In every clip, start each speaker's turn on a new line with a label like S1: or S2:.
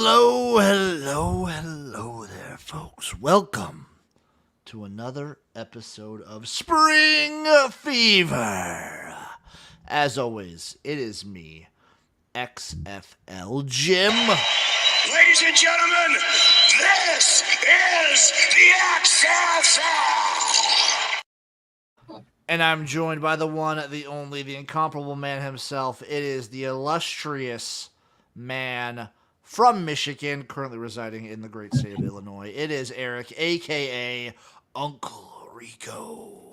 S1: Hello there, folks. Welcome to another episode of Spring Fever. As always, it is me, XFL Jim.
S2: Ladies and gentlemen, this is the XFL.
S1: And I'm joined by the one, the only, the incomparable man himself. It is the illustrious man from Michigan, currently residing in the great state of Illinois. It is Erik, a.k.a. Uncle Rico.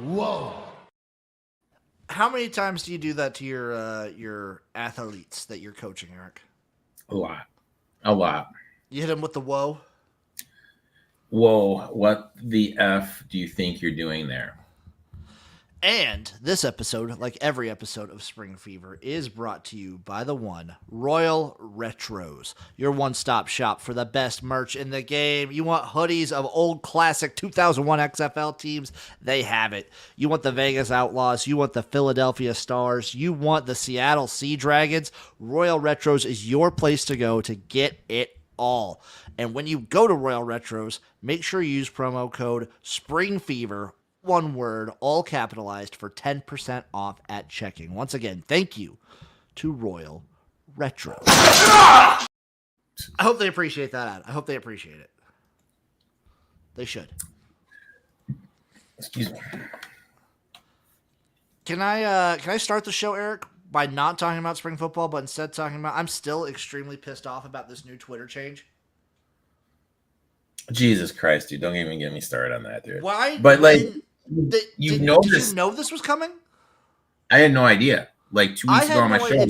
S1: Whoa. How many times do you do that to your athletes that you're coaching, Erik?
S3: A lot.
S1: You hit them with the whoa?
S3: Whoa, what the F do you think you're doing there?
S1: And this episode, like every episode of Spring Fever, is brought to you by the one, Royal Retros, your one-stop shop for the best merch in the game. You want hoodies of old classic 2001 XFL teams? They have it. You want the Vegas Outlaws? You want the Philadelphia Stars? You want the Seattle Sea Dragons? Royal Retros is your place to go to get it all. And when you go to Royal Retros, make sure you use promo code SPRINGFEVER, one word, all capitalized, for 10% off at checking. Once again, thank you to Royal Retro. I hope they appreciate that. I hope they appreciate it. They should.
S3: Excuse me.
S1: Can I start the show, Erik, by not talking about spring football, but instead talking about, I'm still extremely pissed off about this new Twitter change.
S3: Jesus Christ, dude. Don't even get me started on that, dude.
S1: Why?
S3: But like,
S1: did you know this was coming?
S3: I had no idea. Like 2 weeks ago on my show,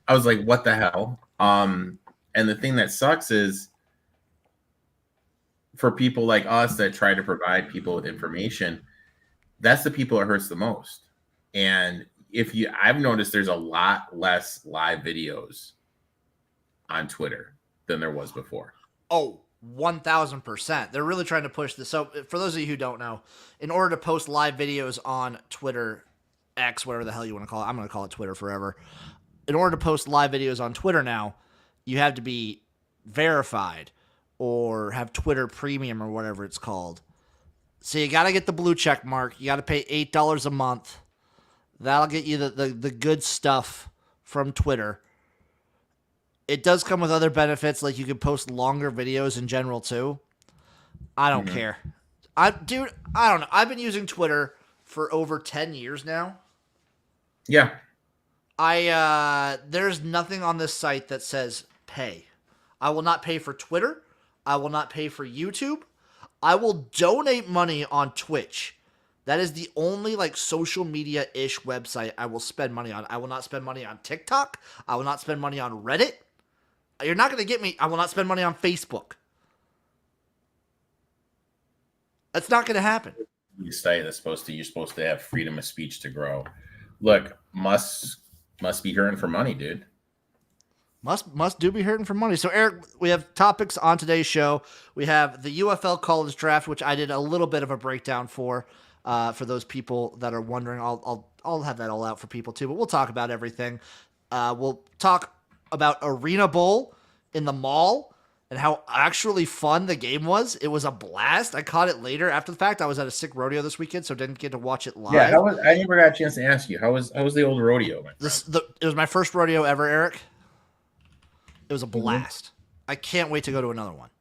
S3: I was like, what the hell? And the thing that sucks is for people like us that try to provide people with information, that's the people it hurts the most. And I've noticed there's a lot less live videos on Twitter than there was before.
S1: Oh, 1,000%. They're really trying to push this. So for those of you who don't know, in order to post live videos on Twitter, X, whatever the hell you want to call it, I'm going to call it Twitter forever. In order to post live videos on Twitter now, you have to be verified or have Twitter Premium or whatever it's called. So you got to get the blue check mark. You got to pay $8 a month. That'll get you the good stuff from Twitter. It does come with other benefits, like you can post longer videos in general too. I don't care. I don't know. I've been using Twitter for over 10 years now.
S3: Yeah.
S1: There's nothing on this site that says pay. I will not pay for Twitter. I will not pay for YouTube. I will donate money on Twitch. That is the only social media-ish website I will spend money on. I will not spend money on TikTok. I will not spend money on Reddit. You're not going to get me. I will not spend money on Facebook. That's not going to happen.
S3: You say you're supposed to have freedom of speech to grow. Look, must be hurting for money, dude.
S1: Must do be hurting for money. So, Erik, we have topics on today's show. We have the UFL college draft, which I did a little bit of a breakdown for those people that are wondering. I'll have that all out for people too, but we'll talk about everything. We'll talk about Arenabowl in the mall and how actually fun the game was. It was a blast. I caught it later after the fact. I was at a sick rodeo this weekend, so didn't get to watch it live.
S3: Yeah, I never got a chance to ask you. How was the old rodeo?
S1: It was my first rodeo ever, Erik. It was a blast. I can't wait to go to another one.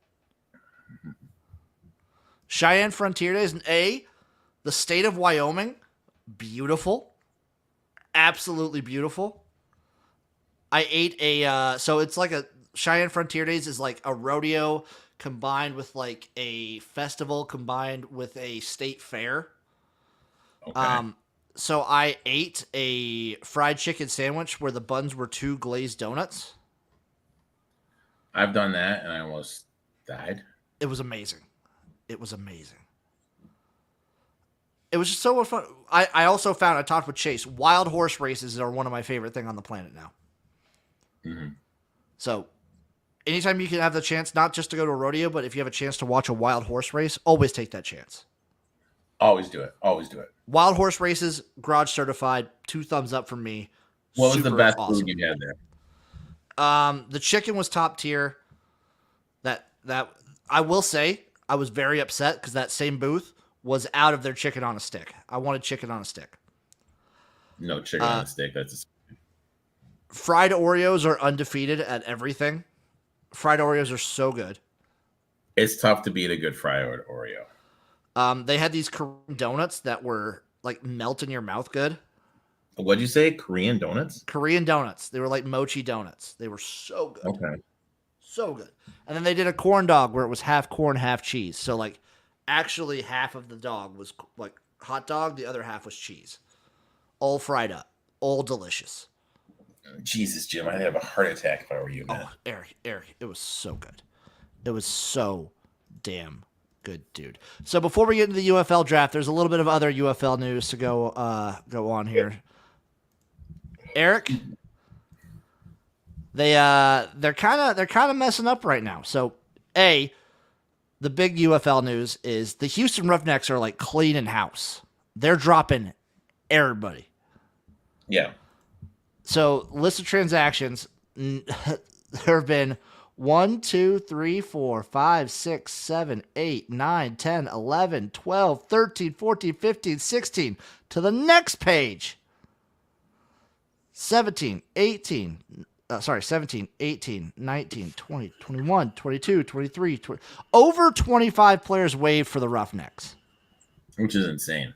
S1: Cheyenne Frontier Days, the state of Wyoming, beautiful. Absolutely beautiful. I ate so it's like a Cheyenne Frontier Days is like a rodeo combined with like a festival combined with a state fair.
S3: Okay.
S1: So I ate a fried chicken sandwich where the buns were 2 glazed donuts.
S3: I've done that and I almost died.
S1: It was amazing. It was just so much fun. I also found, I talked with Chase, wild horse races are one of my favorite things on the planet now.
S3: Mm-hmm.
S1: So anytime you can have the chance, not just to go to a rodeo, but if you have a chance to watch a wild horse race, always take that chance.
S3: Always do it.
S1: Wild horse races, garage certified, 2 thumbs up from me.
S3: What was the
S1: Super
S3: best
S1: awesome.
S3: food you had there?
S1: The chicken was top tier. That I will say, I was very upset because that same booth was out of their chicken on a stick. I wanted chicken on a stick.
S3: No chicken on a stick. That's
S1: Fried Oreos are undefeated at everything. Fried Oreos are so good.
S3: it's tough to beat a good fried Oreo.
S1: They had these Korean donuts that were like melt in your mouth good.
S3: What'd you say? Korean donuts?
S1: Korean donuts. They were like mochi donuts. They were so good.
S3: Okay.
S1: So good. And then they did a corn dog where it was half corn, half cheese. So like actually half of the dog was like hot dog, the other half was cheese. All fried up. All delicious.
S3: Jesus, Jim, I'd have a heart attack if I were you, man.
S1: Oh, Eric, it was so good. It was so damn good, dude. So before we get into the UFL draft, there's a little bit of other UFL news to go on here. Eric, they're kind of messing up right now. So, the big UFL news is the Houston Roughnecks are like cleaning house. They're dropping everybody.
S3: Yeah.
S1: So, list of transactions. There have been 1, 2, 3, 4, 5, 6, 7, 8, 9, 10, 11, 12, 13, 14, 15, 16. To the next page. 17, 18, 19, 20, 21, 22, 23, 20. Over 25 players waived for the Roughnecks.
S3: Which is insane.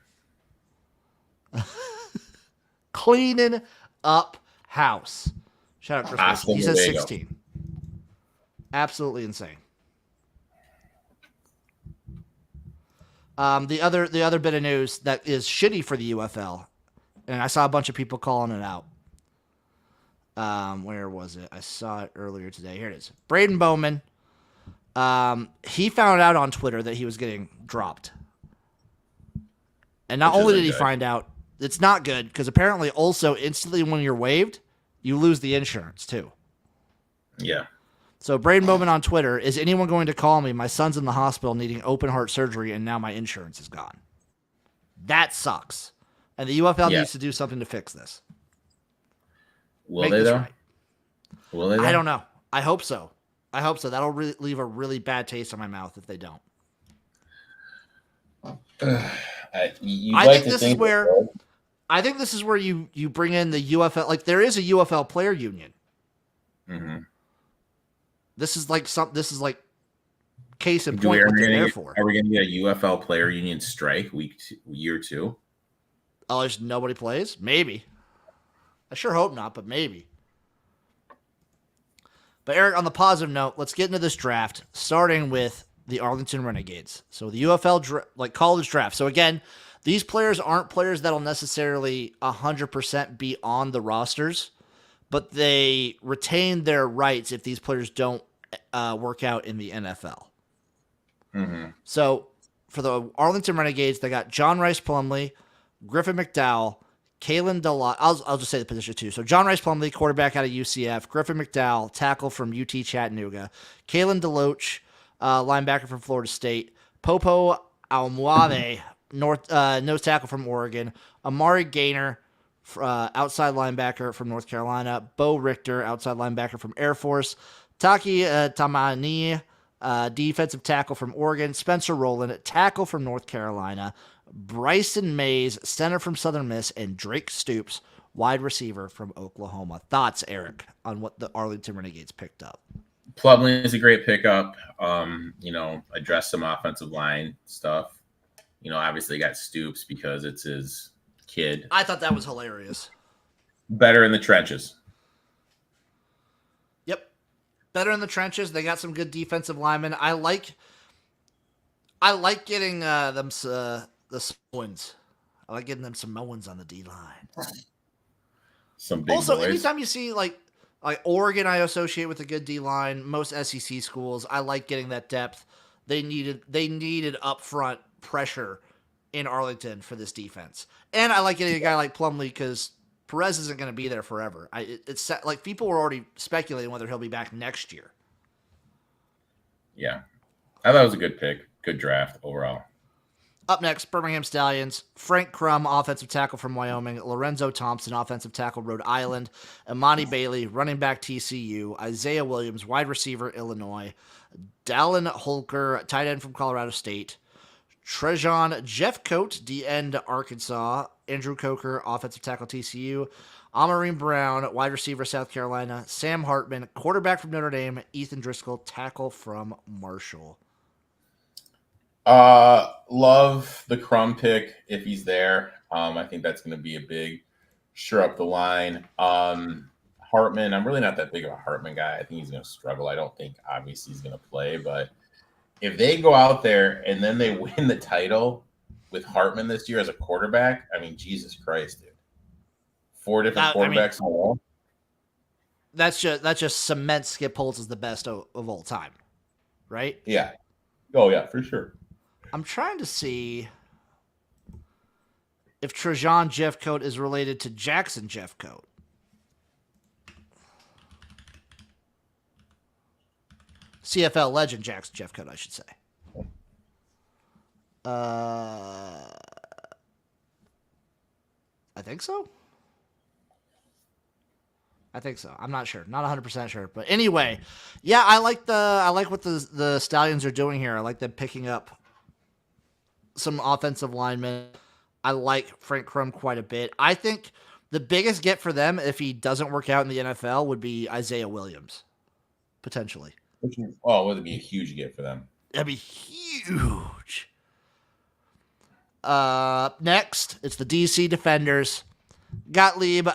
S1: Cleaning up house. Shout out Chris
S3: Hasta
S1: Wilson. He says
S3: luego.
S1: 16. Absolutely insane. The other bit of news that is shitty for the UFL, and I saw a bunch of people calling it out. Where was it? I saw it earlier today. Here it is. Braden Bowman. He found out on Twitter that he was getting dropped. And not only did he find out, it's not good because apparently also instantly when you're waived, you lose the insurance too.
S3: Yeah.
S1: So Braden Bowman on Twitter, is anyone going to call me? My son's in the hospital needing open heart surgery and now my insurance is gone. That sucks. And the UFL needs to do something to fix this.
S3: Will they though?
S1: Right.
S3: Will they?
S1: I don't know. I hope so. That'll leave a really bad taste in my mouth if they don't.
S3: I think this
S1: is where you bring in the UFL. Like there is a UFL player union.
S3: Mm-hmm.
S1: This is like case in point what they're there for.
S3: Are we going to get a UFL player union strike year 2?
S1: Oh, there's nobody plays? Maybe. I sure hope not, but maybe. But Eric, on the positive note, let's get into this draft, starting with the Arlington Renegades. So the UFL college draft. So again, these players aren't players that'll necessarily 100% be on the rosters, but they retain their rights if these players don't work out in the NFL.
S3: Mm-hmm.
S1: So for the Arlington Renegades, they got John Rice Plumlee, Griffin McDowell, Kalen DeLotte. I'll just say the position too. So John Rice Plumlee, quarterback out of UCF. Griffin McDowell, tackle from UT Chattanooga. Kalen DeLoach, linebacker from Florida State. Popo Almuave, nose tackle from Oregon. Amari Gaynor, outside linebacker from North Carolina. Bo Richter, outside linebacker from Air Force. Taki Tamani, defensive tackle from Oregon. Spencer Rowland, tackle from North Carolina. Bryson Mays, center from Southern Miss. And Drake Stoops, wide receiver from Oklahoma. Thoughts, Eric, on what the Arlington Renegades picked up?
S3: Plumlee is a great pickup. Address some offensive line stuff. Obviously got Stoops because it's his kid.
S1: I thought that was hilarious.
S3: Better in the trenches.
S1: Yep. Better in the trenches. They got some good defensive linemen. I like getting them the Samoans. I like getting them Samoans on the D line.
S3: Some big
S1: also,
S3: boys.
S1: anytime you see like Oregon, I associate with a good D line. Most SEC schools, I like getting that depth. They needed upfront pressure in Arlington for this defense, and I like getting a guy like Plumlee because Perez isn't going to be there forever. It's like people were already speculating whether he'll be back next year.
S3: Yeah, I thought it was a good pick, good draft overall.
S1: Up next, Birmingham Stallions. Frank Crum, offensive tackle from Wyoming. Lorenzo Thompson, offensive tackle, Rhode Island. Imani Bailey, running back, TCU. Isaiah Williams, wide receiver, Illinois. Dallin Holker, tight end from Colorado State. Trejon Jeffcoat, D end, Arkansas. Andrew Coker, offensive tackle, TCU. Amarine Brown, wide receiver, South Carolina. Sam Hartman, quarterback from Notre Dame. Ethan Driscoll, tackle from Marshall.
S3: Love the Crumb pick if he's there. I think that's going to be a big sure up the line. Hartman, I'm really not that big of a Hartman guy. I think he's going to struggle. I don't think obviously he's going to play, but if they go out there and then they win the title with Hartman this year as a quarterback, I mean, Jesus Christ, dude. 4 different quarterbacks in a row.
S1: That just cements Skip Holtz as the best of all time, right?
S3: Yeah. Oh, yeah, for sure.
S1: I'm trying to see if Trejon Jeffcoat is related to Jackson Jeffcoat. CFL legend Jackson Jeffcoat, I should say. I think so. I'm not sure. Not 100% sure. But anyway, yeah, I like what the Stallions are doing here. I like them picking up some offensive linemen. I like Frank Crum quite a bit. I think the biggest get for them, if he doesn't work out in the NFL, would be Isaiah Williams, potentially.
S3: Oh, it would be a huge get for them.
S1: That'd be huge. Next, it's the DC Defenders. Gottlieb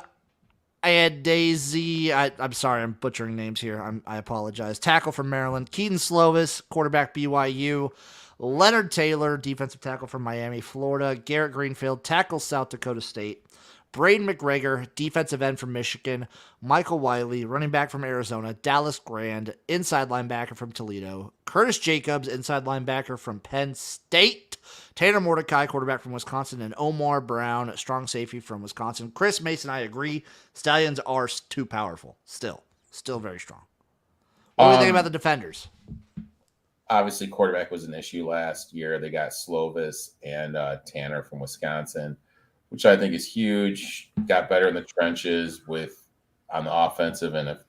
S1: and Daisy. I'm sorry, I'm butchering names here. I apologize. Tackle from Maryland. Keaton Slovis, quarterback, BYU. Leonard Taylor, defensive tackle from Miami, Florida. Garrett Greenfield, tackle, South Dakota State. Braden McGregor, defensive end from Michigan. Michael Wiley, running back from Arizona. Dallas Grand, inside linebacker from Toledo. Curtis Jacobs, inside linebacker from Penn State. Tanner Mordecai, quarterback from Wisconsin. And Omar Brown, strong safety from Wisconsin. Chris Mason, I agree. Stallions are too powerful. Still very strong. What do you think about the Defenders?
S3: Obviously, quarterback was an issue last year. They got Slovis and Tanner from Wisconsin, which I think is huge. Got better in the trenches on the offensive. And if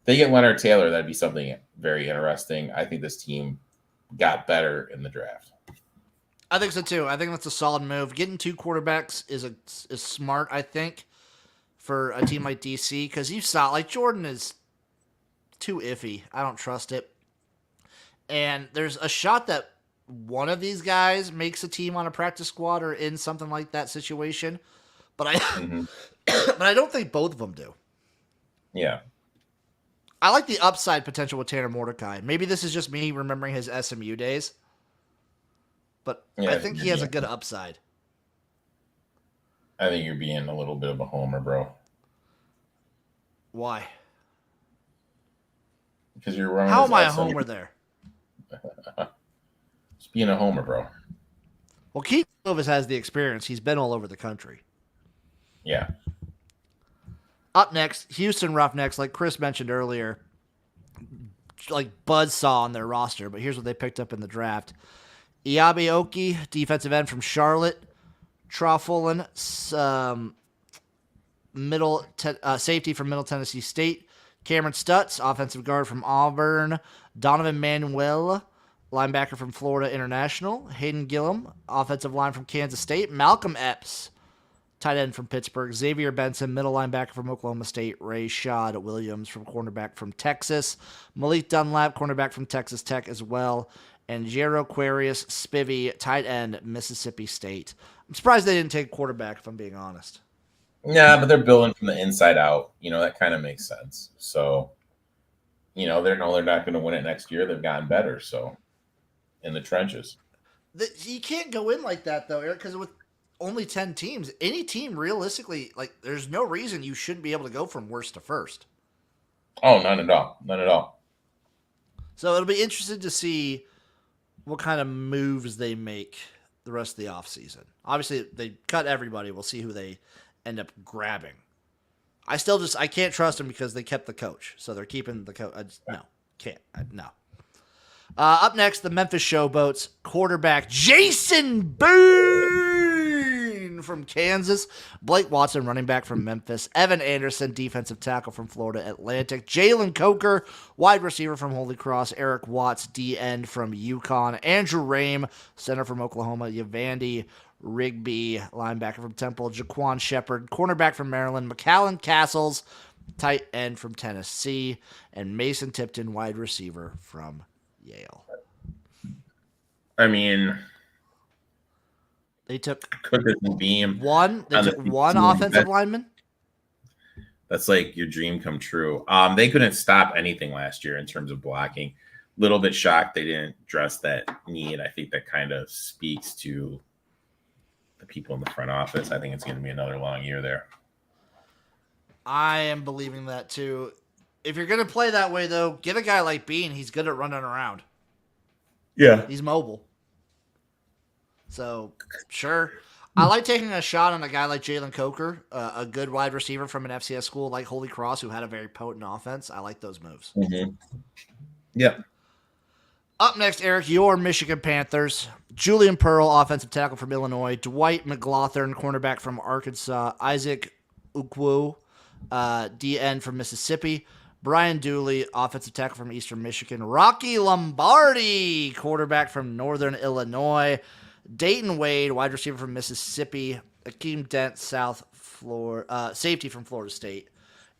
S3: they get Leonard Taylor, that'd be something very interesting. I think this team got better in the draft.
S1: I think so too. I think that's a solid move. Getting 2 quarterbacks is smart, I think, for a team like DC, because you saw, like, Jordan is too iffy. I don't trust it. And there's a shot that one of these guys makes a team on a practice squad or in something like that situation, but I don't think both of them do.
S3: Yeah.
S1: I like the upside potential with Tanner Mordecai. Maybe this is just me remembering his SMU days, but yeah, I think he has a good upside.
S3: I think you're being a little bit of a homer, bro.
S1: Why?
S3: Because you're wrong.
S1: How am I a homer there?
S3: Just being a homer, bro.
S1: Well, Keith Slovis has the experience. He's been all over the country.
S3: Yeah.
S1: Up next, Houston Roughnecks, like Chris mentioned earlier, like buzzsaw on their roster, but here's what they picked up in the draft. Iabe Oki, defensive end from Charlotte. Troffolin, safety from Middle Tennessee State. Cameron Stutz, offensive guard from Auburn. Donovan Manuel, linebacker from Florida International. Hayden Gillum, offensive line from Kansas State. Malcolm Epps, tight end from Pittsburgh. Xavier Benson, middle linebacker from Oklahoma State. Rashad Williams, from cornerback from Texas. Malik Dunlap, cornerback from Texas Tech as well. And Jero Aquarius Spivey, tight end, Mississippi State. I'm surprised they didn't take quarterback, if I'm being honest.
S3: Yeah, but they're building from the inside out. That kind of makes sense. So, they're not going to win it next year. They've gotten better. So, in the trenches.
S1: You can't go in like that, though, Eric, because with only 10 teams, any team realistically, like, there's no reason you shouldn't be able to go from worst to first.
S3: Oh, none at all. None at all.
S1: So, it'll be interesting to see what kind of moves they make the rest of the offseason. Obviously, they cut everybody. We'll see who they end up grabbing. I can't trust them because they kept the coach. So they're keeping the coach. No, can't. No. Up next, the Memphis Showboats quarterback Jason Boone from Kansas, Blake Watson running back from Memphis, Evan Anderson defensive tackle from Florida Atlantic, Jalen Coker wide receiver from Holy Cross, Eric Watts D end from UConn, Andrew Rame center from Oklahoma, Yavandi Rigby linebacker from Temple, Jaquan Shepard cornerback from Maryland, McAllen Castles tight end from Tennessee, and Mason Tipton wide receiver from Yale.
S3: I mean,
S1: They took
S3: Cookers and Beam.
S1: one offensive lineman.
S3: That's like your dream come true. They couldn't stop anything last year in terms of blocking. Little bit shocked they didn't address that need. I think that kind of speaks to the people in the front office. I think it's going to be another long year there.
S1: I am believing that too. If you're going to play that way, though, get a guy like Bean. He's good at running around.
S3: Yeah.
S1: He's mobile. So, sure. I like taking a shot on a guy like Jalen Coker, a good wide receiver from an FCS school like Holy Cross who had a very potent offense. I like those moves.
S3: Mm-hmm. Yep.
S1: Up next, Eric, your Michigan Panthers. Julian Pearl, offensive tackle from Illinois. Dwight McLaughlin, cornerback from Arkansas. Isaac Ukwu, DN from Mississippi. Brian Dooley, offensive tackle from Eastern Michigan. Rocky Lombardi, quarterback from Northern Illinois. Dayton Wade, wide receiver from Mississippi. Akeem Dent, safety from Florida State.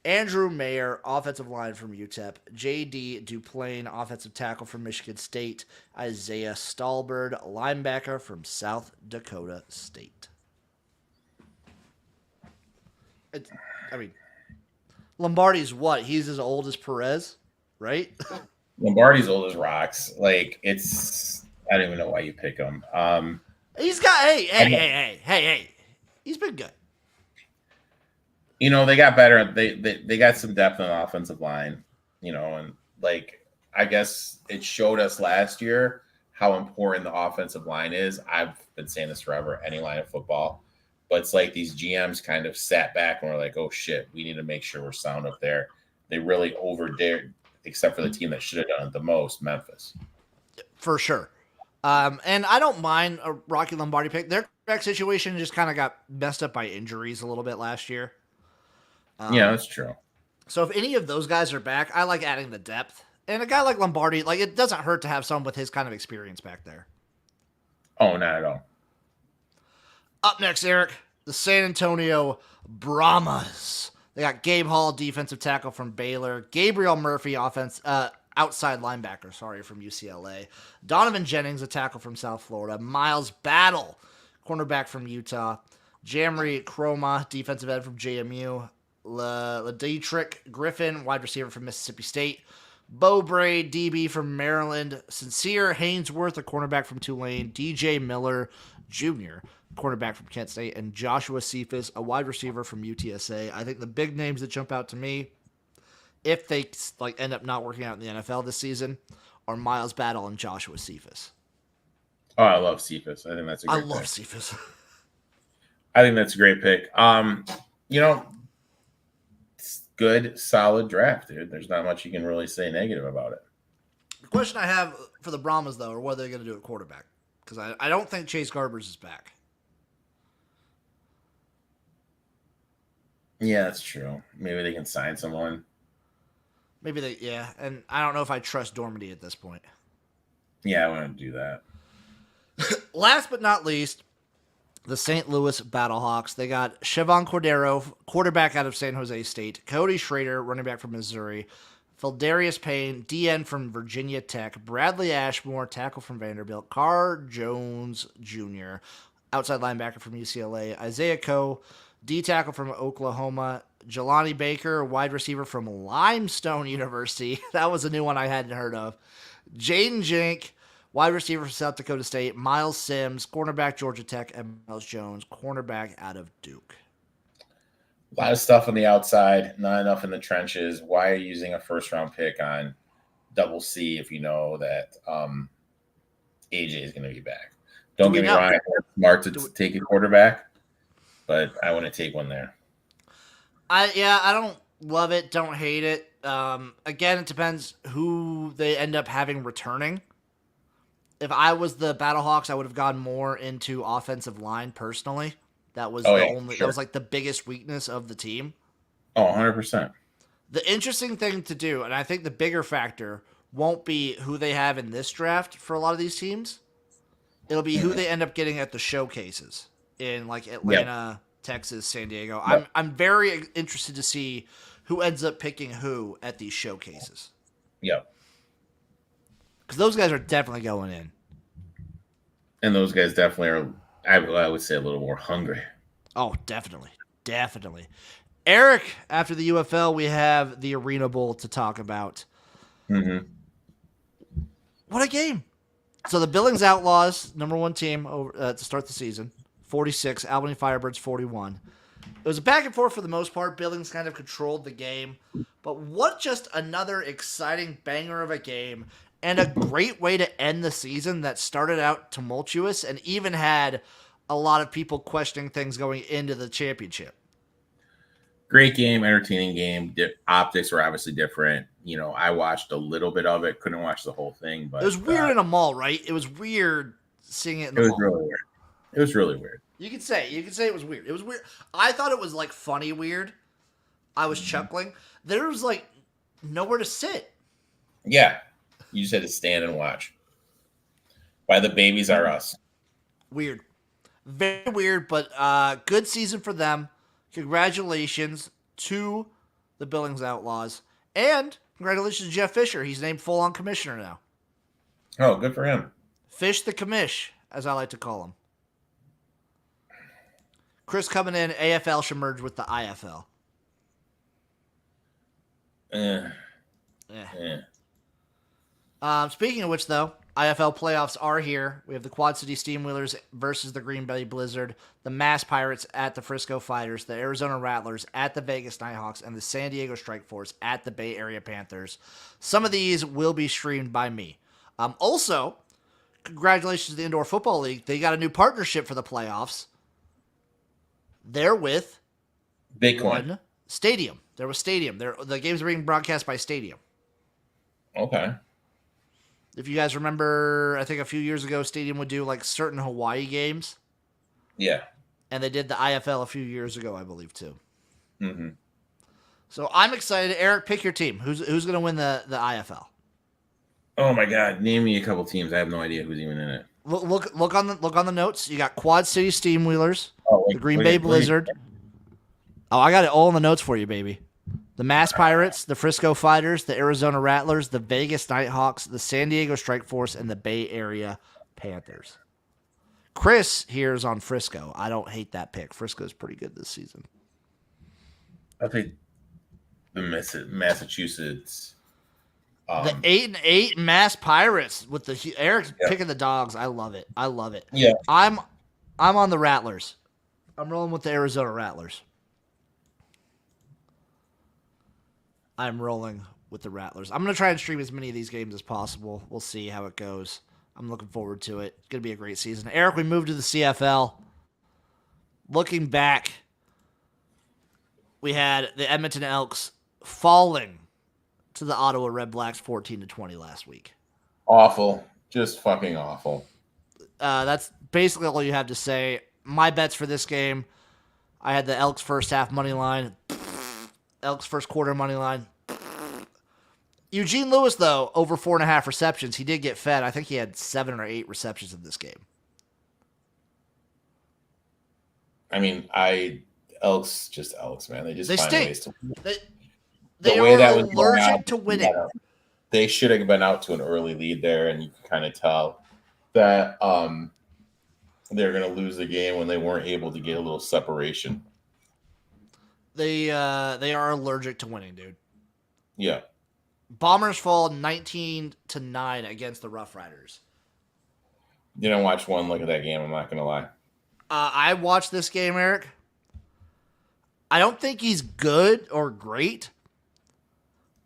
S1: Andrew Mayer, offensive line from UTEP. J.D. Duplain, offensive tackle from Michigan State. Isaiah Stallbird, linebacker from South Dakota State. Lombardi's what? He's as old as Perez, right?
S3: Lombardi's old as rocks. Like, I don't even know why you pick him.
S1: He's got, hey. He's been good.
S3: You know, they got better. They got some depth on the offensive line, and like, I guess it showed us last year how important the offensive line is. I've been saying this forever, any line of football. But it's like these GMs kind of sat back and were like, oh, shit, we need to make sure we're sound up there. They really overdared, except for the team that should have done it the most, Memphis.
S1: For sure. And I don't mind a Rocky Lombardi pick. Their back situation just kind of got messed up by injuries a little bit last year.
S3: Yeah, that's true.
S1: So if any of those guys are back, I like adding the depth. And a guy like Lombardi, like, it doesn't hurt to have someone with his kind of experience back there.
S3: Oh, not at all.
S1: Up next, Eric, the San Antonio Brahmas. They got Gabe Hall, defensive tackle from Baylor. Gabriel Murphy, outside linebacker, from UCLA. Donovan Jennings, a tackle from South Florida. Miles Battle, cornerback from Utah. Jamry Chroma, defensive end from JMU. LaDietrich Griffin, wide receiver from Mississippi State. Bo Bray, DB from Maryland. Sincere Hainsworth, a cornerback from Tulane. DJ Miller Jr., cornerback from Kent State. And Joshua Cephas, a wide receiver from UTSA. I think the big names that jump out to me, if they end up not working out in the NFL this season, are Miles Battle and Joshua Cephas.
S3: Oh, I love Cephas. I think that's a great pick.
S1: I love Cephas.
S3: I think that's a great pick. It's good, solid draft, dude. There's not much you can really say negative about it.
S1: The question I have for the Brahmas, though, are what are they going to do at quarterback? Because I don't think Chase Garbers is back.
S3: Yeah, that's true. Maybe they can sign someone.
S1: And I don't know if I trust Dormady at this point.
S3: Yeah, I want to do that.
S1: Last but not least, the St. Louis Battlehawks. They got Chevon Cordero, quarterback out of San Jose State. Cody Schrader, running back from Missouri. Phildarius Payne, DN from Virginia Tech. Bradley Ashmore, tackle from Vanderbilt. Carr Jones Jr., outside linebacker from UCLA. Isaiah Coe, D tackle from Oklahoma. Jelani Baker, wide receiver from Limestone University. That was a new one I hadn't heard of. Jaden Jank, wide receiver from South Dakota State. Miles Sims, cornerback Georgia Tech. And Miles Jones, cornerback out of Duke.
S3: A lot of stuff on the outside, not enough in the trenches. Why are you using a first-round pick on double C if you know that AJ is going to be back? Don't get me wrong, it's smart to take a quarterback, but I want to take one there.
S1: I don't love it, don't hate it. Again, it depends who they end up having returning. If I was the Battlehawks, I would have gone more into offensive line personally. That was
S3: Oh
S1: the
S3: yeah,
S1: only that
S3: sure.
S1: was like the biggest weakness of the team.
S3: Oh, 100%.
S1: The interesting thing to do, and I think the bigger factor won't be who they have in this draft for a lot of these teams. It'll be who they end up getting at the showcases in like
S3: Yep.
S1: Atlanta, Texas, San Diego.
S3: Yep.
S1: I'm very interested to see who ends up picking who at these showcases.
S3: Yep.
S1: Because those guys are definitely going in.
S3: And those guys definitely are, I would say, a little more hungry.
S1: Oh, definitely. Definitely. Eric, after the UFL, we have the Arenabowl to talk about.
S3: Mm-hmm.
S1: What a game. So the Billings Outlaws, number one team to start the season, 46. Albany Firebirds, 41. It was a back and forth for the most part. Billings kind of controlled the game. But what just another exciting banger of a game and a great way to end the season that started out tumultuous and even had a lot of people questioning things going into the championship.
S3: Great game, entertaining game. Optics were obviously different. I watched a little bit of it. Couldn't watch the whole thing, but
S1: It was weird in a mall, right? It was weird seeing it in the
S3: it was
S1: mall.
S3: really weird. It was really weird.
S1: You could say it was weird. It was weird. I thought it was like funny weird. I was chuckling. There was like nowhere to sit.
S3: Yeah. You just had to stand and watch. By the babies are us.
S1: Weird. Very weird, but good season for them. Congratulations to the Billings Outlaws. And congratulations to Jeff Fisher. He's named full-on commissioner now.
S3: Oh, good for him.
S1: Fish the commish, as I like to call him. Chris coming in, AFL should merge with the IFL. Speaking of which, though, IFL playoffs are here. We have the Quad City Steamwheelers versus the Green Bay Blizzard, the Mass Pirates at the Frisco Fighters, the Arizona Rattlers at the Vegas Nighthawks, and the San Diego Strike Force at the Bay Area Panthers. Some of these will be streamed by me. Also, congratulations to the Indoor Football League. They got a new partnership for the playoffs. They're with
S3: Bitcoin.
S1: Stadium. There was Stadium. The games are being broadcast by Stadium.
S3: Okay.
S1: If you guys remember, I think a few years ago, Stadium would do like certain Hawaii games.
S3: Yeah.
S1: And they did the IFL a few years ago, I believe, too.
S3: Mm-hmm.
S1: So I'm excited. Eric, pick your team. Who's going to win the IFL?
S3: Oh my God! Name me a couple teams. I have no idea who's even in it.
S1: Look on the notes. You got Quad City Steamwheelers, the Green Bay
S3: Wait.
S1: Blizzard. Oh, I got it all in the notes for you, baby. The Mass Pirates, the Frisco Fighters, the Arizona Rattlers, the Vegas Nighthawks, the San Diego Strike Force, and the Bay Area Panthers. Chris here is on Frisco. I don't hate that pick. Frisco's pretty good this season.
S3: I think the Massachusetts.
S1: The 8-8 Mass Pirates with the Eric's picking the dogs. I love it.
S3: Yeah.
S1: I'm on the Rattlers. I'm rolling with the Arizona Rattlers. I'm rolling with the Rattlers. I'm going to try and stream as many of these games as possible. We'll see how it goes. I'm looking forward to it. It's going to be a great season. Eric, we moved to the CFL. Looking back, we had the Edmonton Elks falling to the Ottawa Red Blacks 14-20 last week.
S3: Awful. Just fucking awful.
S1: That's basically all you have to say. My bets for this game, I had the Elks first half money line. Elks first quarter money line. Eugene Lewis, though, over 4.5 receptions. He did get fed. I think he had 7 or 8 receptions in this game.
S3: I mean, Elks, man. They find
S1: stink.
S3: ways to win.
S1: They
S3: The way
S1: are
S3: that was going
S1: allergic
S3: out,
S1: to winning.
S3: They should have been out to an early lead there, and you can kind of tell that they're going to lose the game when they weren't able to get a little separation.
S1: They are allergic to winning, dude.
S3: Yeah.
S1: Bombers fall 19-9 against the Rough Riders.
S3: Didn't watch one look at that game, I'm not going to lie.
S1: I watched this game, Eric. I don't think he's good or great,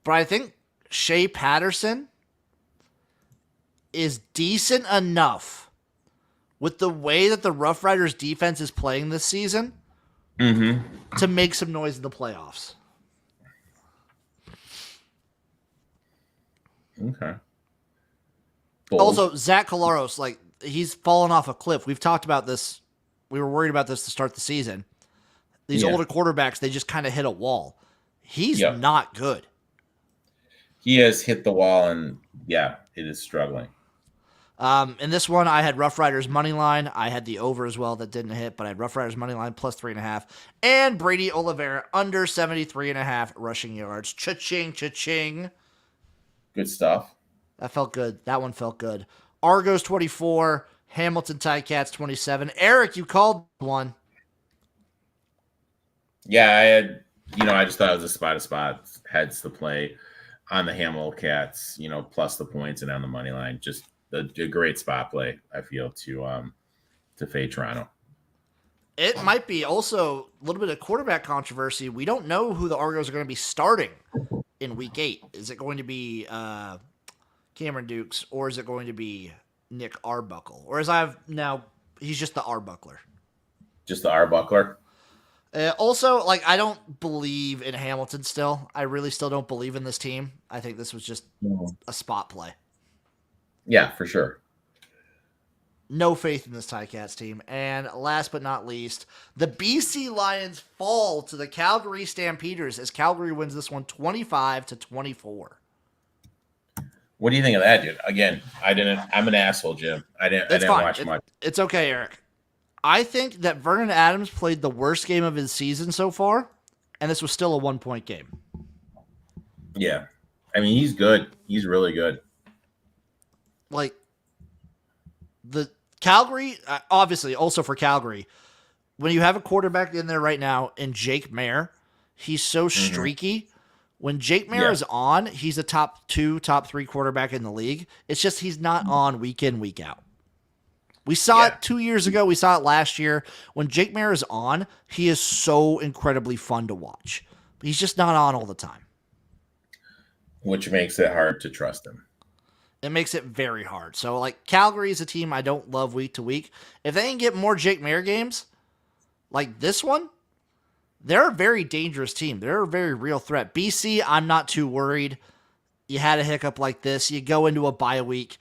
S1: but I think Shea Patterson is decent enough with the way that the Rough Riders defense is playing this season to make some noise in the playoffs.
S3: Okay. Bold.
S1: Also, Zach Collaros, like, he's fallen off a cliff. We've talked about this. We were worried about this to start the season. These older quarterbacks, they just kind of hit a wall. He's not good.
S3: He has hit the wall, and it is struggling.
S1: In this one, I had Rough Riders money line. I had the over as well that didn't hit, but I had Rough Riders money line plus 3.5, and Brady Oliveira under 73.5 rushing yards. Cha-ching, cha-ching.
S3: Good stuff.
S1: That felt good. That one felt good. Argos 24, Hamilton Ticats 27. Eric, you called one.
S3: Yeah, I had. I just thought it was a spot heads to play on the Hamilton Cats. Plus the points and on the money line. Just a great spot play, I feel, to fade Toronto.
S1: It might be also a little bit of quarterback controversy. We don't know who the Argos are going to be starting in Week 8. Is it going to be Cameron Dukes, or is it going to be Nick Arbuckle? Or he's just the Arbuckler.
S3: Just the Arbuckler?
S1: Also, I don't believe in Hamilton still. I really still don't believe in this team. I think this was just a spot play.
S3: Yeah, for sure.
S1: No faith in this Ticats team. And last but not least, the BC Lions fall to the Calgary Stampeders as Calgary wins this one 25-24.
S3: What do you think of that, dude? Again, I'm an asshole, Jim. I didn't watch much.
S1: It's okay, Eric. I think that Vernon Adams played the worst game of his season so far, and this was still a 1-point game.
S3: Yeah. I mean, he's good. He's really good.
S1: The Calgary, obviously, also for Calgary, when you have a quarterback in there right now in Jake Mayer, he's so streaky. When Jake Mayer is on, he's a top 2, top 3 quarterback in the league. It's just he's not on week in, week out. We saw it 2 years ago. We saw it last year. When Jake Mayer is on, he is so incredibly fun to watch. But he's just not on all the time.
S3: Which makes it hard to trust him.
S1: It makes it very hard. So, Calgary is a team I don't love week to week. If they can get more Jake Mayer games, like this one, they're a very dangerous team. They're a very real threat. BC, I'm not too worried. You had a hiccup like this. You go into a bye week.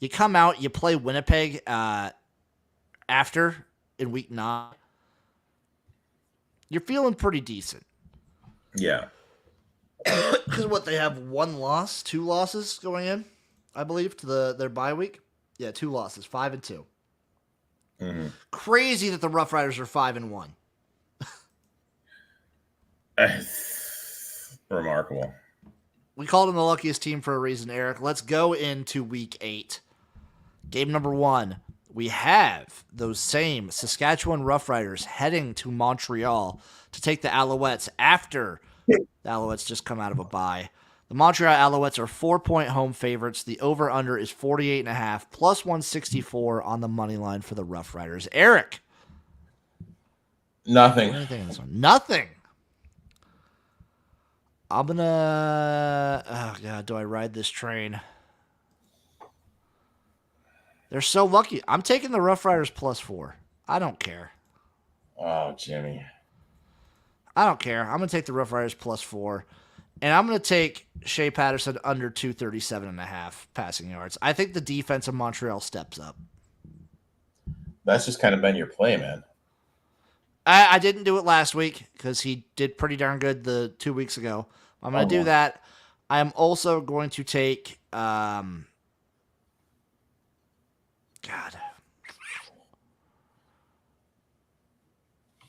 S1: You come out, you play Winnipeg after in week 9. You're feeling pretty decent.
S3: Yeah.
S1: Because they have 1 loss, 2 losses going in, I believe, to their bye week. Yeah, 2 losses, 5-2.
S3: Mm-hmm.
S1: Crazy that the Rough Riders are 5-1.
S3: Remarkable.
S1: We called them the luckiest team for a reason, Eric. Let's go into week 8. Game number 1. We have those same Saskatchewan Rough Riders heading to Montreal to take the Alouettes after the Alouettes just come out of a bye. The Montreal Alouettes are 4-point home favorites. The over-under is 48.5, plus 164 on the money line for the Rough Riders. Eric.
S3: Nothing.
S1: Anything in this one? Nothing. I'm going to... Oh, God, do I ride this train? They're so lucky. I'm taking the Rough Riders plus 4. I don't care.
S3: Oh, Jimmy.
S1: I don't care. I'm going to take the Rough Riders plus 4. And I'm going to take Shea Patterson under 237.5 passing yards. I think the defense of Montreal steps up.
S3: That's just kind of been your play, man.
S1: I didn't do it last week because he did pretty darn good the 2 weeks ago. I'm going to do that. I'm also going to take... God.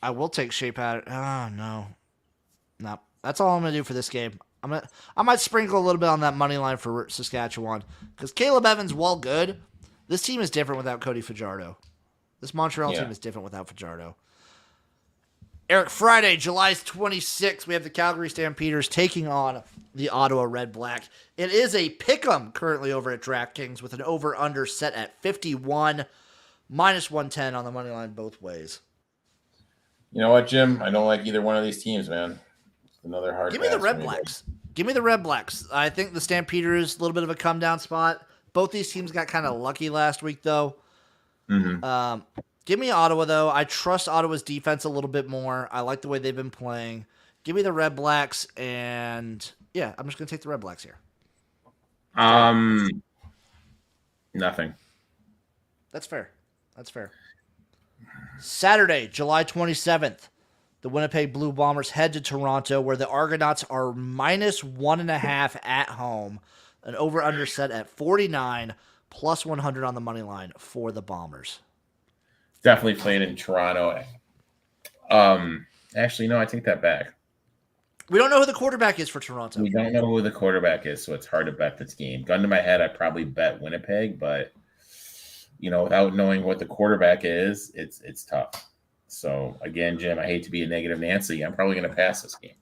S1: I will take Shea Patterson. Oh, no. No. That's all I'm going to do for this game. I might sprinkle a little bit on that money line for Saskatchewan because Caleb Evans, while good, this team is different without Cody Fajardo. This Montreal team is different without Fajardo. Eric, Friday, July 26th, we have the Calgary Stampeders taking on the Ottawa Red Black. It is a pick'em currently over at DraftKings with an over-under set at 51, minus 110 on the money line both ways.
S3: You know what, Jim? I don't like either one of these teams, man. Another hard.
S1: Give me the Red Blacks. Give me the Red Blacks. I think the Stampeders a little bit of a come down spot. Both these teams got kind of lucky last week, though.
S3: Mm-hmm.
S1: Give me Ottawa, though. I trust Ottawa's defense a little bit more. I like the way they've been playing. Give me the Red Blacks, and yeah, I'm just going to take the Red Blacks here.
S3: No, Nothing.
S1: That's fair. Saturday, July 27th, the Winnipeg Blue Bombers head to Toronto, where the Argonauts are -1.5 at home. An over-under set at 49, plus 100 on the money line for the Bombers.
S3: Definitely played in Toronto. Actually, no, I take that back.
S1: We don't know who the quarterback is for Toronto.
S3: We don't know who the quarterback is, so it's hard to bet this game. Gun to my head, I'd probably bet Winnipeg, but without knowing what the quarterback is, it's tough. So again, Jim, I hate to be a negative Nancy. I'm probably going to pass this game.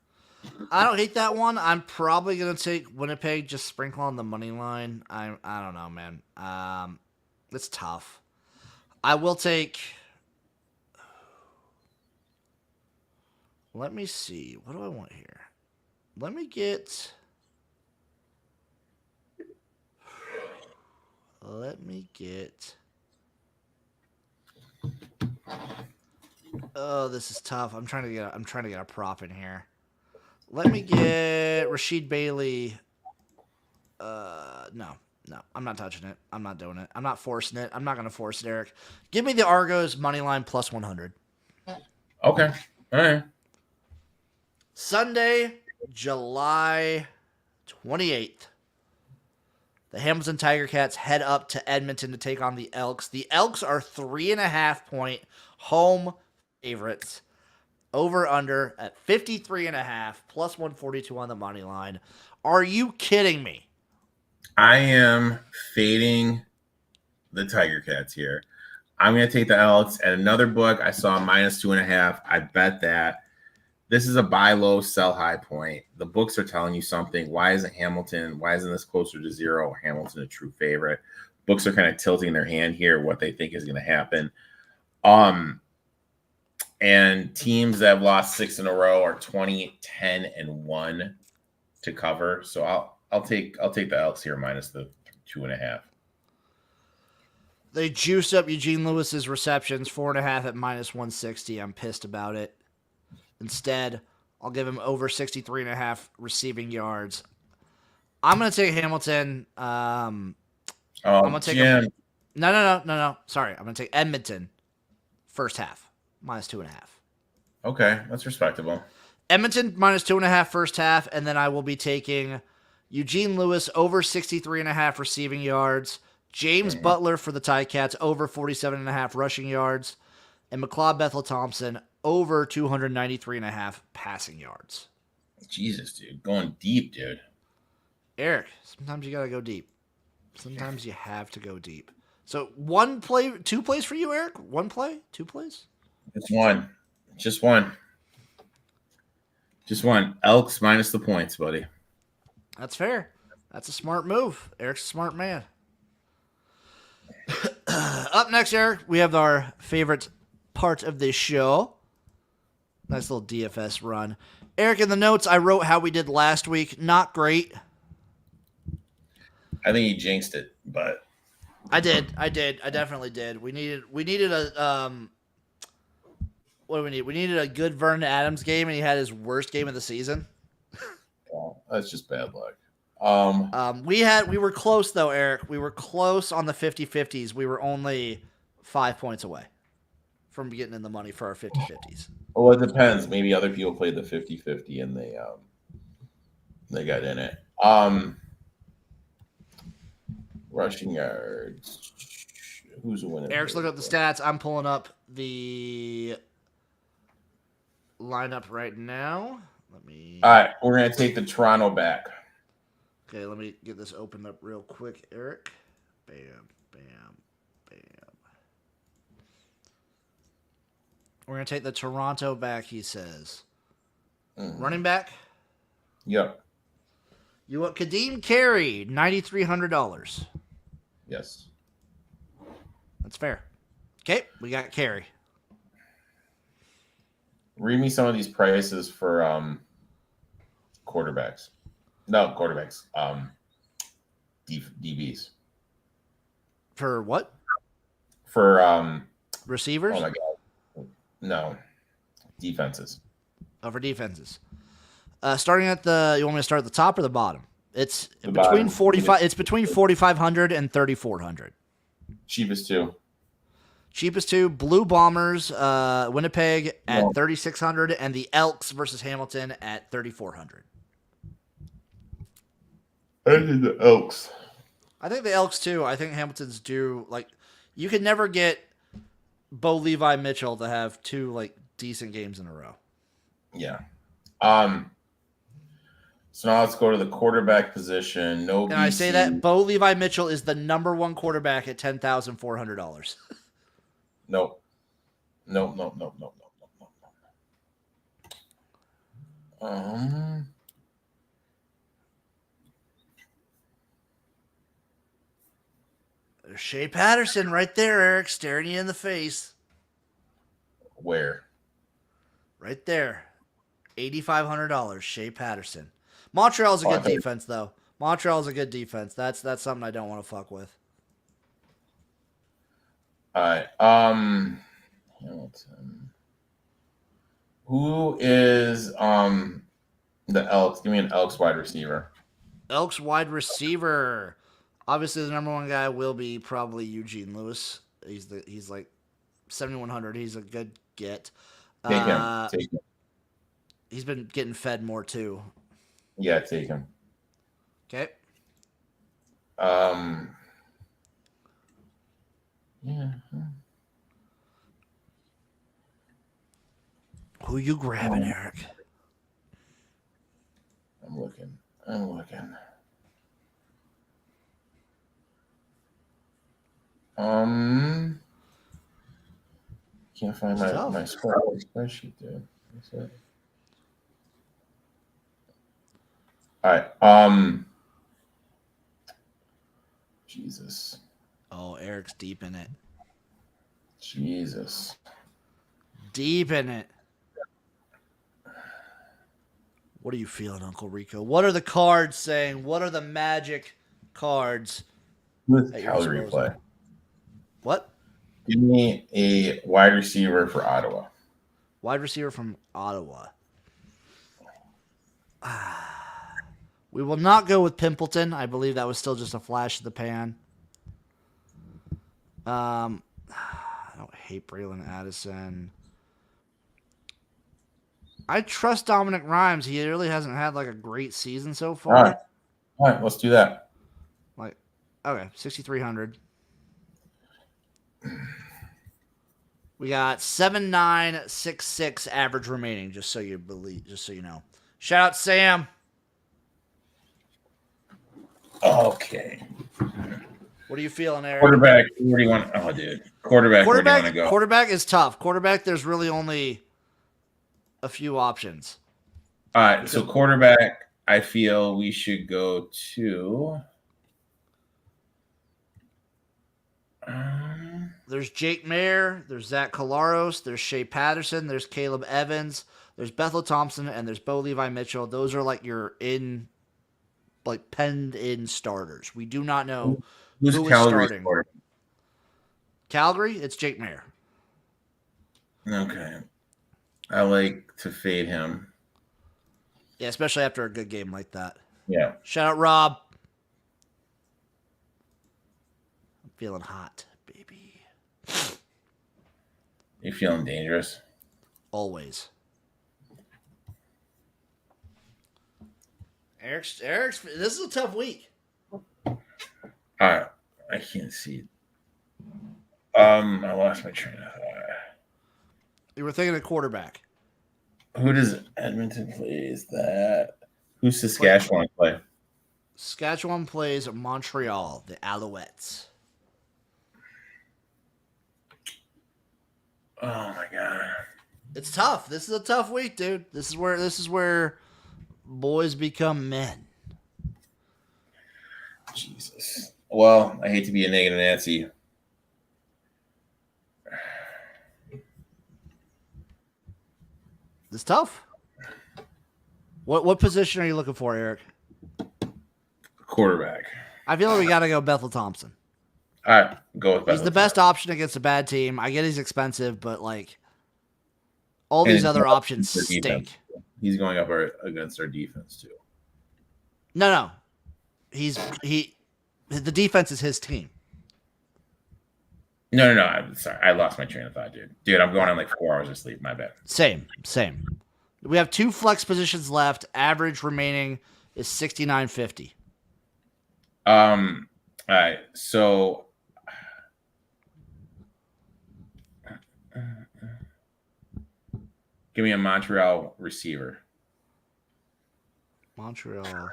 S1: I don't hate that one. I'm probably going to take Winnipeg, just sprinkle on the money line. I don't know, man. It's tough. I will take... Let me see. What do I want here? Let me get... Oh, this is tough. I'm trying to get a prop in here. Let me get Rashid Bailey. No, I'm not touching it. I'm not doing it. I'm not forcing it. I'm not going to force it, Eric. Give me the Argos money line plus 100.
S3: Okay. All right.
S1: Sunday, July 28th. The Hamilton Tiger Cats head up to Edmonton to take on the Elks. The Elks are 3.5-point home favorites. Over under at 53.5, plus 142 on the money line. Are you kidding me?
S3: I am fading the Tiger Cats here. I'm going to take the Elks. At another book, I saw -2.5. I bet that. This is a buy low, sell high point. The books are telling you something. Why isn't this closer to 0? Hamilton a true favorite. Books are kind of tilting their hand here, what they think is going to happen. And teams that have lost 6 in a row are 20, 10, and 1 to cover. So I'll take the Elks here minus the 2.5.
S1: They juiced up Eugene Lewis's receptions, 4.5 at -160. I'm pissed about it. Instead, I'll give him over 63.5 receiving yards. I'm going to take Hamilton. I'm going to take
S3: Jim.
S1: No. Sorry. I'm going to take Edmonton first half, -2.5.
S3: Okay, that's respectable.
S1: Edmonton -2.5 first half, and then I will be taking Eugene Lewis over 63.5 receiving yards, James Butler for the Ticats over 47.5 rushing yards, and McLeod Bethel Thompson over 293.5 passing yards.
S3: Jesus, dude. Going deep, dude.
S1: Eric, sometimes you got to go deep. Sometimes you have to go deep. So 1 play, 2 plays for you, Eric? 1 play, 2 plays?
S3: It's one. Just one. Elks minus the points, buddy.
S1: That's fair. That's a smart move. Eric's a smart man. Up next, Eric, we have our favorite part of this show. Nice little DFS run. Eric, in the notes, I wrote how we did last week. Not great.
S3: I think he jinxed it, but
S1: I did. I definitely did. We needed a what do we need? We needed a good Vernon Adams game, and he had his worst game of the season.
S3: well, that's just bad luck.
S1: We were close though, Eric. We were close on the 50-50s. We were only 5 points away from getting in the money for our 50-50s.
S3: Well, it depends. Maybe other people played the 50-50 and they got in it. Rushing yards. Who's a winner?
S1: Eric's looking up the stats. I'm pulling up the lineup right now.
S3: All right, we're gonna take the Toronto back.
S1: Okay, let me get this opened up real quick, Eric. Bam, bam, bam. We're going to take the Toronto back, he says. Running back?
S3: Yep.
S1: You want Kadeem Carey, $9,300.
S3: Yes.
S1: That's fair. Okay, we got Carey.
S3: Read me some of these prices for quarterbacks. No, quarterbacks. DBs.
S1: For what?
S3: For
S1: receivers?
S3: Oh my god. No. Defenses.
S1: Oh, for defenses. Starting at you want me to start at the top or the bottom? It's
S3: The
S1: between
S3: bottom.
S1: 45. It's between 4,500 and 3,400.
S3: Cheapest two.
S1: Cheapest two, Blue Bombers, Winnipeg at
S3: No.
S1: 3,600, and the Elks versus Hamilton at 3,400.
S3: I did the Elks.
S1: I think the Elks too. I think Hamilton's due. Like, you can never get Bo Levi Mitchell to have two like decent games in a row.
S3: Yeah. So now let's go to the quarterback position. No,
S1: And I say that Bo Levi Mitchell is the number one quarterback at $10,400.
S3: Nope.
S1: There's Shea Patterson right there, Eric, staring you in the face.
S3: Where?
S1: Right there. $8,500, Shea Patterson. Montreal's a good defense, though. Montreal's a good defense. That's something I don't want to fuck with.
S3: All right. Hamilton. Who is the Elks? Give me an Elks wide receiver.
S1: Elks wide receiver. Obviously, the number one guy will be probably Eugene Lewis. He's like 7,100. He's a good get.
S3: Take him.
S1: He's been getting fed more too.
S3: Yeah, take him.
S1: Okay.
S3: Yeah.
S1: Who you grabbing, Eric?
S3: I'm looking. Can't find my spreadsheet, dude. What's that? All right. Jesus.
S1: Oh, Eric's deep in it.
S3: Jesus.
S1: Deep in it. What are you feeling, Uncle Rico? What are the cards saying? What are the magic cards?
S3: Who's Calgary play?
S1: What?
S3: Give me a wide receiver for Ottawa.
S1: Wide receiver from Ottawa. We will not go with Pimpleton. I believe that was still just a flash of the pan. I don't hate Braylon Addison. I trust Dominic Rhymes. He really hasn't had like a great season so far.
S3: All right, let's do that.
S1: Like, okay, 6,300. We got 7,966 average remaining. Just so you know. Shout out Sam.
S3: Okay.
S1: What are you feeling, Eric?
S3: Quarterback. Where do you want? Oh, dude. Quarterback. Where do you want to go?
S1: Quarterback is tough. Quarterback, there's really only a few options.
S3: All right. So quarterback, I feel we should go to.
S1: There's Jake Mayer. There's Zach Collaros. There's Shea Patterson. There's Caleb Evans. There's Bethel Thompson, and there's Bo Levi Mitchell. Those are like your penned in starters. We do not know
S3: who's
S1: who is
S3: Calgary's
S1: starting.
S3: quarterback?
S1: Calgary, it's Jake Mayer.
S3: Okay. I like to fade him.
S1: Yeah, especially after a good game like that.
S3: Yeah.
S1: Shout out Rob. I'm feeling hot, baby.
S3: You feeling dangerous?
S1: Always. Eric's. This is a tough week.
S3: All right. I can't see. I lost my train of thought.
S1: You were thinking of quarterback.
S3: Who does Edmonton play? Is that who's Saskatchewan play?
S1: Saskatchewan plays Montreal, the Alouettes.
S3: Oh my god.
S1: It's tough. This is a tough week, dude. This is where boys become men.
S3: Jesus. Well, I hate to be a negative Nancy.
S1: It's tough. What position are you looking for, Eric?
S3: Quarterback.
S1: I feel like we got to go Bethel Thompson.
S3: All right, go with Bethel.
S1: He's the best option against a bad team. I get he's expensive, but like all these other options stink.
S3: He's going up against our defense too.
S1: No. The defense is his team.
S3: No. I'm sorry. I lost my train of thought, dude. Dude, I'm going on like 4 hours of sleep. My bad.
S1: Same. We have 2 flex positions left. Average remaining is 69.50.
S3: All right. So give me a Montreal receiver.
S1: Montreal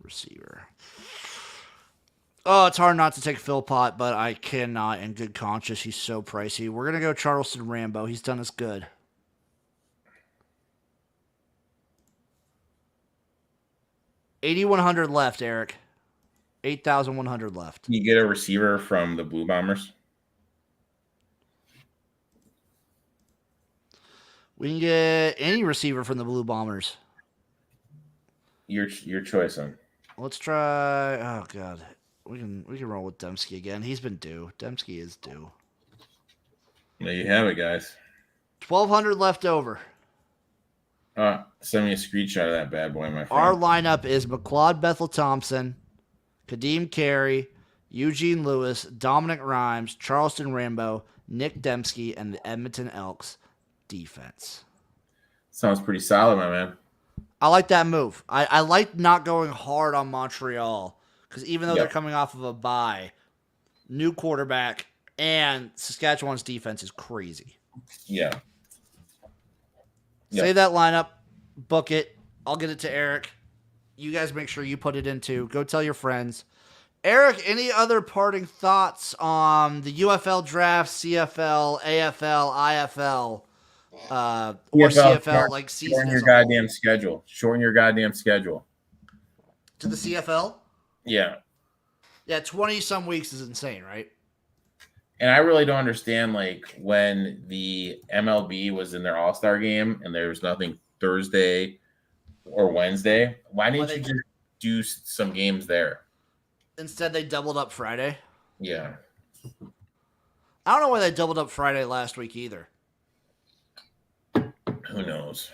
S1: receiver. Oh, it's hard not to take Philpott, but I cannot in good conscience. He's so pricey. We're going to go Charleston Rambo. He's done us good. $8,100 left, Eric. 8,100 left.
S3: Can you get a receiver from the Blue Bombers?
S1: We can get any receiver from the Blue Bombers.
S3: Your choice, son.
S1: Let's try. Oh God, we can roll with Dembski again. He's been due. Dembski is due.
S3: There you have it, guys.
S1: 1,200 left over.
S3: Send me a screenshot of that bad boy, my friend.
S1: Our lineup is McLeod Bethel Thompson, Kadeem Carey, Eugene Lewis, Dominic Rhymes, Charleston Rambo, Nick Dembski, and the Edmonton Elks defense.
S3: Sounds pretty solid, my man.
S1: I like that move. I like not going hard on Montreal because even though they're coming off of a bye, new quarterback, and Saskatchewan's defense is crazy.
S3: Yeah.
S1: Save that lineup, book it. I'll get it to Eric. You guys make sure you put it into. Go tell your friends. Eric, any other parting thoughts on the UFL draft, CFL, AFL, IFL, or CFL like season?
S3: Shorten your goddamn schedule. Shorten your goddamn schedule.
S1: To the CFL?
S3: Yeah.
S1: Yeah, 20-some weeks is insane, right?
S3: And I really don't understand, like, when the MLB was in their All-Star game and there was nothing Thursday or Wednesday. Why didn't you just do some games there?
S1: Instead, they doubled up Friday.
S3: Yeah.
S1: I don't know why they doubled up Friday last week either.
S3: Who knows?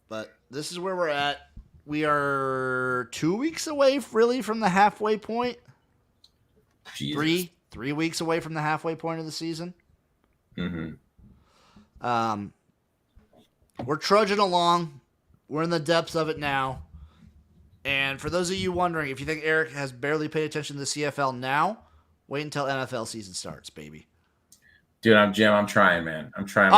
S1: But this is where we're at. We are 2 weeks away, really, from the halfway point.
S3: Jesus.
S1: 3 weeks away from the halfway point of the season.
S3: Mm-hmm.
S1: We're trudging along. We're in the depths of it now. And for those of you wondering, if you think Eric has barely paid attention to the CFL now, wait until NFL season starts, baby.
S3: Dude, I'm trying, man. I'm trying.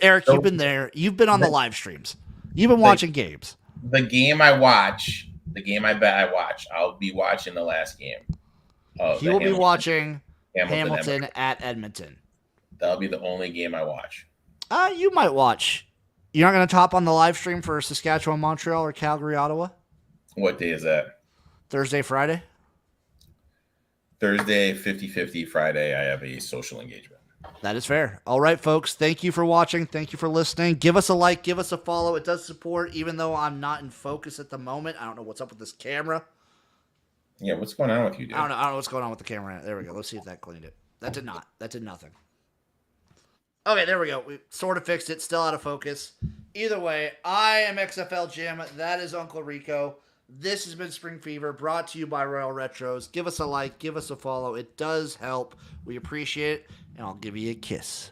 S1: Eric, you've been there. You've been on the live streams. You've been watching games.
S3: The game I watch, the game I bet I watch, I'll be watching the last game.
S1: He will be watching Hamilton at Edmonton.
S3: That'll be the only game I watch.
S1: You might watch. You're not going to top on the live stream for Saskatchewan, Montreal, or Calgary, Ottawa?
S3: What day is that?
S1: Thursday, Friday?
S3: Thursday, 50-50. Friday, I have a social engagement.
S1: That is fair. All right, folks. Thank you for watching. Thank you for listening. Give us a like. Give us a follow. It does support, even though I'm not in focus at the moment. I don't know what's up with this camera.
S3: Yeah, what's going on with you, dude?
S1: I don't know what's going on with the camera. There we go. Let's see if that cleaned it. That did not. That did nothing. Okay, there we go. We sort of fixed it. Still out of focus. Either way, I am XFL Jim. That is Uncle Rico. This has been Spring Fever, brought to you by Royal Retros. Give us a like. Give us a follow. It does help. We appreciate it. And I'll give you a kiss.